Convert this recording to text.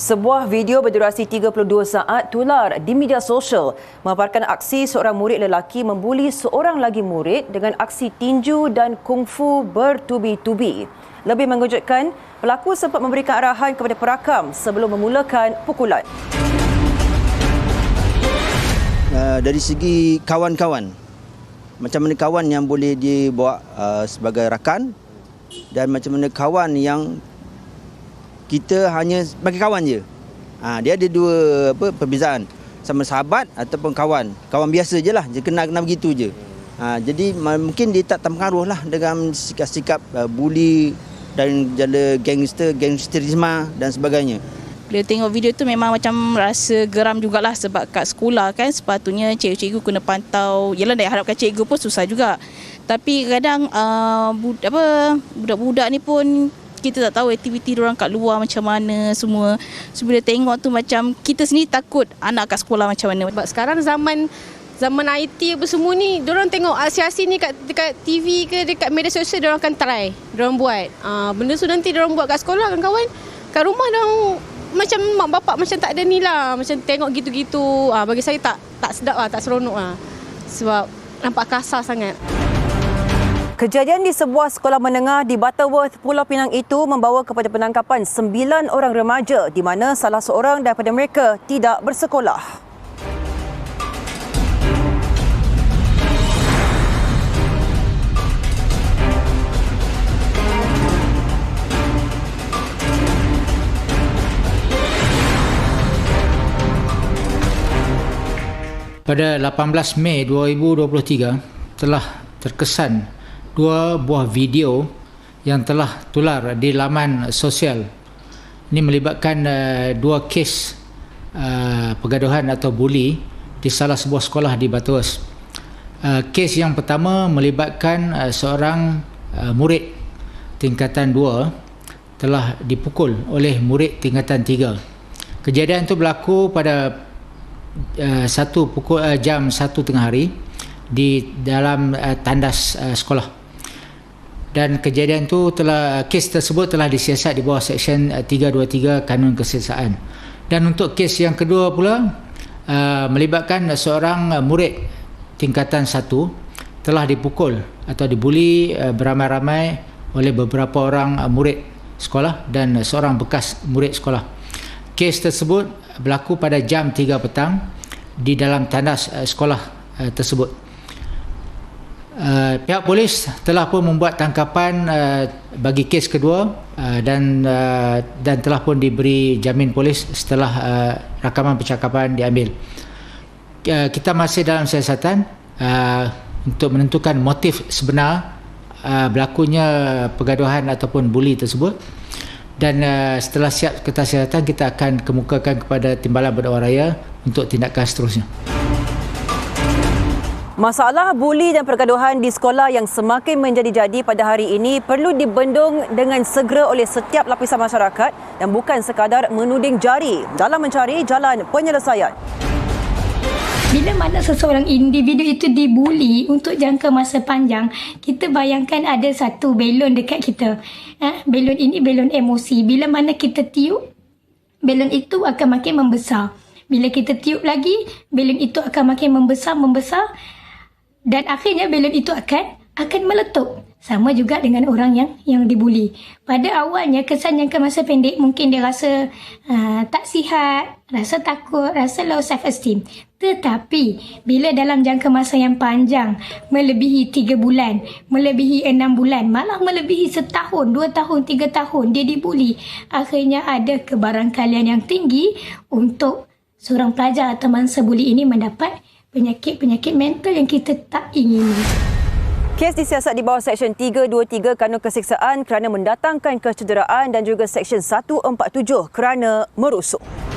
Sebuah video berdurasi 32 saat tular di media sosial memaparkan aksi seorang murid lelaki membuli seorang lagi murid dengan aksi tinju dan kungfu bertubi-tubi. Lebih mengejutkan, pelaku sempat memberikan arahan kepada perakam sebelum memulakan pukulan. Dari segi kawan-kawan, macam mana kawan yang boleh dibawa sebagai rakan dan macam mana kawan yang kita hanya sebagai kawan je. Dia ada dua perbezaan. Sama sahabat ataupun kawan. Kawan biasa je lah. Dia kenal begitu je. Jadi mungkin dia tak terpengaruh lah dengan sikap-sikap buli dan jala gangsterisme dan sebagainya. Bila tengok video tu memang macam rasa geram jugalah sebab kat sekolah kan sepatutnya cikgu-cikgu kena pantau. Yalah nak harapkan cikgu pun susah juga. Tapi kadang budak-budak ni pun kita tak tahu aktiviti diorang kat luar macam mana semua. So bila tengok tu macam kita sendiri takut anak kat sekolah macam mana. Sebab sekarang zaman IT apa semua ni, diorang tengok aksi-aksi ni dekat TV ke dekat media sosial, diorang akan try, diorang buat. Benda tu nanti diorang buat kat sekolah kan kawan. Kat rumah diorang macam mak bapak macam tak ada ni lah. Macam tengok gitu-gitu. Bagi saya tak sedap lah, tak seronok lah. Sebab nampak kasar sangat. Kejadian di sebuah sekolah menengah di Butterworth, Pulau Pinang itu membawa kepada penangkapan 9 orang remaja di mana salah seorang daripada mereka tidak bersekolah. Pada 18 Mei 2023 telah terkesan dua buah video yang telah tular di laman sosial. Ini melibatkan dua kes pergaduhan atau buli di salah sebuah sekolah di Butterworth. Kes yang pertama melibatkan seorang murid tingkatan 2 telah dipukul oleh murid tingkatan 3. Kejadian itu berlaku pada jam 1 tengah hari di dalam tandas sekolah. Dan kejadian itu kes tersebut telah disiasat di bawah Seksyen 323 Kanun Kesiasaan. Dan untuk kes yang kedua pula melibatkan seorang murid tingkatan 1 telah dipukul atau dibuli beramai-ramai oleh beberapa orang murid sekolah dan seorang bekas murid sekolah. Kes tersebut berlaku pada jam 3 petang di dalam tandas sekolah tersebut. Pihak polis telah pun membuat tangkapan bagi kes kedua dan telah pun diberi jamin polis setelah rakaman percakapan diambil. Kita masih dalam siasatan untuk menentukan motif sebenar berlakunya pergaduhan ataupun buli tersebut. Dan setelah siap siasatan, kita akan kemukakan kepada Timbalan Berdakwah Raya untuk tindakan seterusnya. Masalah buli dan pergaduhan di sekolah yang semakin menjadi-jadi pada hari ini perlu dibendung dengan segera oleh setiap lapisan masyarakat dan bukan sekadar menuding jari dalam mencari jalan penyelesaian. Bila mana seseorang individu itu dibuli untuk jangka masa panjang, kita bayangkan ada satu belon dekat kita. Belon ini belon emosi. Bila mana kita tiup, belon itu akan makin membesar. Bila kita tiup lagi, belon itu akan makin membesar. Dan akhirnya belon itu akan meletup. Sama juga dengan orang yang dibuli. Pada awalnya kesan jangka masa pendek mungkin dia rasa tak sihat, rasa takut, rasa low self esteem. Tetapi bila dalam jangka masa yang panjang, melebihi 3 bulan, melebihi 6 bulan, malah melebihi setahun, 2 tahun, 3 tahun dia dibuli, akhirnya ada kebarangkalian yang tinggi untuk seorang pelajar atau mangsa buli ini mendapat penyakit-penyakit mental yang kita tak ingini. Kes disiasat di bawah Seksyen 323 Kanun Kesiksaan kerana mendatangkan kecederaan dan juga Seksyen 147 kerana merosok.